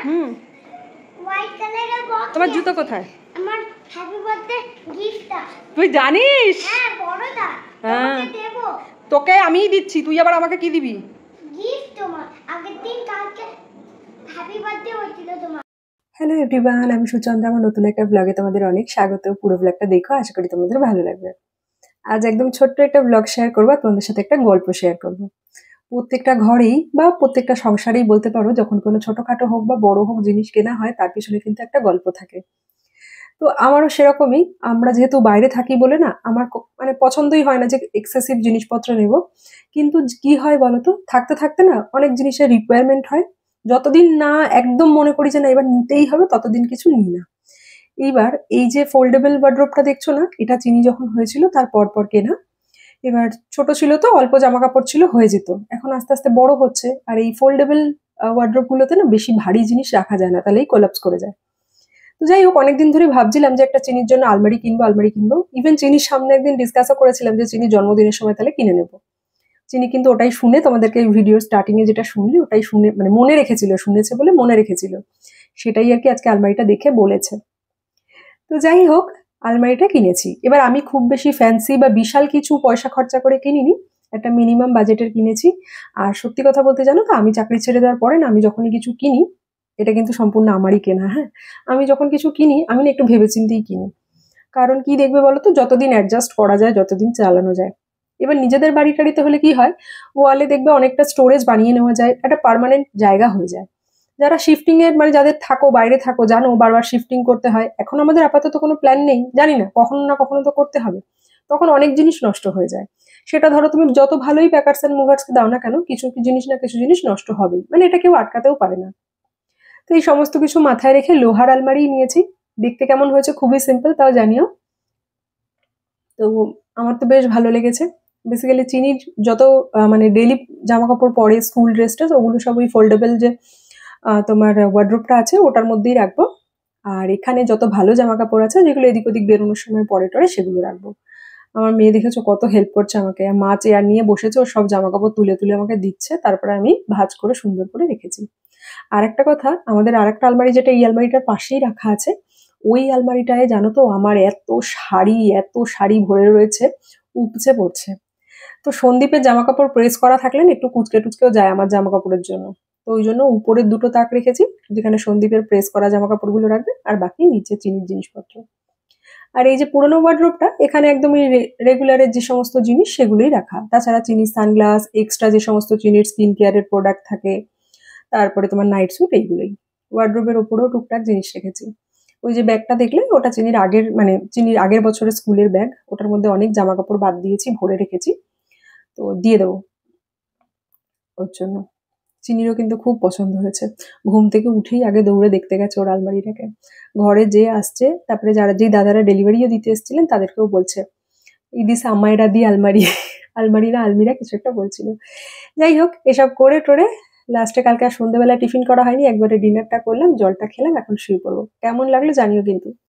হুম white কালারের box. তোমার জুতো কোথায়? আমার হ্যাপি বার্থডে গিফটটা। তুই জানিস? হ্যাঁ বড়টা। হ্যাঁ তোমাকে দেব। তোকে আমিই দিচ্ছি, তুই আবার আমাকে কি দিবি? গিফট তোমার। আগের দিন কালকে হ্যাপি বার্থডে হয়েছিল তোমার। হ্যালো এভরিওয়ান, আমি সুচন্দ্রা। আমার নতুন একটা ব্লগে তোমাদের অনেক স্বাগত। পুরো ব্লগটা দেখো, আশা করি তোমাদের ভালো লাগবে। আজ একদম ছোট্ট একটা ব্লগ শেয়ার করবো, তোমাদের সাথে একটা গল্প শেয়ার করবো। প্রত্যেকটা ঘরেই বা প্রত্যেকটা সংসারেই বলতে পারো, যখন কোনো ছোটখাটো হোক বা বড় হোক জিনিস কেনা হয়, তার পিছনে কিন্তু একটা গল্প থাকে। তো আমারও সেরকমই। আমরা যেহেতু বাইরে থাকি বলে না, আমার মানে পছন্দই হয় না যে এক্সেসিভ জিনিসপত্র নেব। কিন্তু কি হয় বলতো, থাকতে থাকতে না অনেক জিনিসের রিকোয়ারমেন্ট হয়। যতদিন না একদম মনে করি যে না এবার নিতেই হবে, ততদিন কিছু নিই না। এইবার এই যে ফোল্ডেবল ওয়ার্ড্রোবটা দেখছো না, এটা চিনি যখন হয়েছিল তার পর কেনা। এবার ছোট ছিল তো, অল্প জামা কাপড় ছিল, হয়ে যেত। এখন আস্তে আস্তে বড় হচ্ছে, আর এই ফোল্ডেবল ওয়ার্ড্রোব গুলোতে না বেশি ভারী জিনিস রাখা যায় না, তাহলেই কোলাপস করে যায়। তো যাই হোক, অনেকদিন ধরে ভাবছিলাম যে একটা চিনির জন্য আলমারি কিনবো। ইভেন চিনির সামনে একদিন ডিসকাসও করেছিলাম যে চিনির জন্মদিনের সময় তাহলে কিনে নেবো। চিনি কিন্তু ওটাই শুনে, তোমাদেরকে ভিডিও স্টার্টিং এ যেটা শুনলি ওটাই শুনে, মানে মনে রেখেছিল, শুনেছে বলে মনে রেখেছিল, সেটাই আর কি আজকে আলমারিটা দেখে বলেছে। তো যাই হোক, আলমারিটা কিনেছি। এবার আমি খুব বেশি ফ্যান্সি বা বিশাল কিছু পয়সা খরচা করে কিনিনি, একটা মিনিমাম বাজেটের কিনেছি। আর সত্যি কথা বলতে জানো তো, আমি চাকরি ছেড়ে দেওয়ার পরে না, আমি যখনই কিছু কিনি, এটা কিন্তু সম্পূর্ণ আমারই কেনা, হ্যাঁ, আমি যখন কিছু কিনি আমি না একটু ভেবেচিন্তেই কিনি। কারণ কি দেখবে বলো তো, যতদিন অ্যাডজাস্ট করা যায়, যতদিন চালানো যায়। এবার নিজেদের বাড়ি টাড়িতে হলে কি হয়, ওয়ালে দেখবে অনেকটা স্টোরেজ বানিয়ে নেওয়া যায়, একটা পার্মানেন্ট জায়গা হয়ে যায়। যারা শিফটিং এর, মানে যাদের থাকো, বাইরে থাকো, জানো বারবার শিফটিং করতে হয়। এখন আমাদের আপাতত কোনো প্ল্যান নেই, জানি না, কখনো না কখনো তো করতে হবে। তখন অনেক জিনিস নষ্ট হয়ে যায়। সেটা ধরো তুমি যত ভালোই প্যাকার্স এন্ড মুভার্স দাও না কেন, কিছু জিনিস না কিছু জিনিস নষ্ট হবেই, মানে এটা কেউ আটকাতেও পারে না। তো এই সমস্ত কিছু মাথায় রেখে লোহার আলমারি নিয়েছি। দেখতে কেমন হয়েছে, খুবই সিম্পল, তাও জানিও। তো আমার তো বেশ ভালো লেগেছে। বেসিক্যালি চিনির যত মানে ডেইলি জামা কাপড় পরে, স্কুল ড্রেস ট্রেস, ওগুলো সব ওই ফোল্ডেবল যে তোমার ওয়ার্ড্রোবটা আছে ওটার মধ্যেই রাখবো। আর এখানে যত ভালো জামা কাপড় আছে, যেগুলো এদিক ওদিক বেরোনোর সময় পরে টরে, সেগুলো রাখবো। আমার মেয়ে দেখেছো কত হেল্প করছে আমাকে, মা চেয়ার নিয়ে বসেছে, ওর সব জামা কাপড় তুলে তুলে আমাকে দিচ্ছে, তারপরে আমি ভাঁজ করে সুন্দর করে রেখেছি। আর একটা কথা, আমাদের আর একটা আলমারি, যেটা এই আলমারিটার পাশেই রাখা আছে, ওই আলমারিটায় জানো তো আমার এত শাড়ি ভরে রয়েছে, উপচে পড়ছে। তো সন্দীপের জামা কাপড় প্রেস করা থাকলে না একটু কুচকে টুচকেও যায় আমার জামা কাপড়ের জন্য। তো ওই জন্য উপরের দুটো তাক রেখেছি, যেখানে সন্দীপের প্রেস করা জামা কাপড়গুলো রাখবে, আর বাকি নিচে চিনির জিনিসপত্র। আর এই যে পুরোনো ওয়ার্ড্রোবটা, এখানে একদমই রেগুলারের যে সমস্ত জিনিস সেগুলোই রাখা। তাছাড়া চিনির সানগ্লাস, এক্সট্রা যে সমস্ত চিনির স্কিন কেয়ারের প্রোডাক্ট থাকে, তারপরে তোমার নাইট স্যুট, এইগুলোই। ওয়ার্ড্রোবের ওপরেও টুকটাক জিনিস রেখেছি। ওই যে ব্যাগটা দেখলে, ওটা চিনির আগের, মানে চিনির আগের বছরের স্কুলের ব্যাগ। ওটার মধ্যে অনেক জামা কাপড় বাদ দিয়েছি, ভরে রেখেছি। তো দিয়ে দেবো ওর জন্য। চিনিরও কিন্তু খুব পছন্দ হয়েছে। ঘুম থেকে উঠেই আগে দৌড়ে দেখতে গেছে ওর আলমারিটাকে। ঘরে যে আসছে, তারপরে যারা, যেই দাদারা ডেলিভারিও দিতে এসেছিলেন, তাদেরকেও বলছে ইদিস আমায়রা দি আলমারি, আলমারি না আলমিরা কিছু একটা বলছিল। যাই হোক, এসব করে টোরে লাস্টে কালকে আর সন্ধ্যেবেলা টিফিন করা হয়নি, একবারে ডিনারটা করলাম, জলটা খেলাম, এখন শুয়ে পড়বো। কেমন লাগলো জানিও কিন্তু।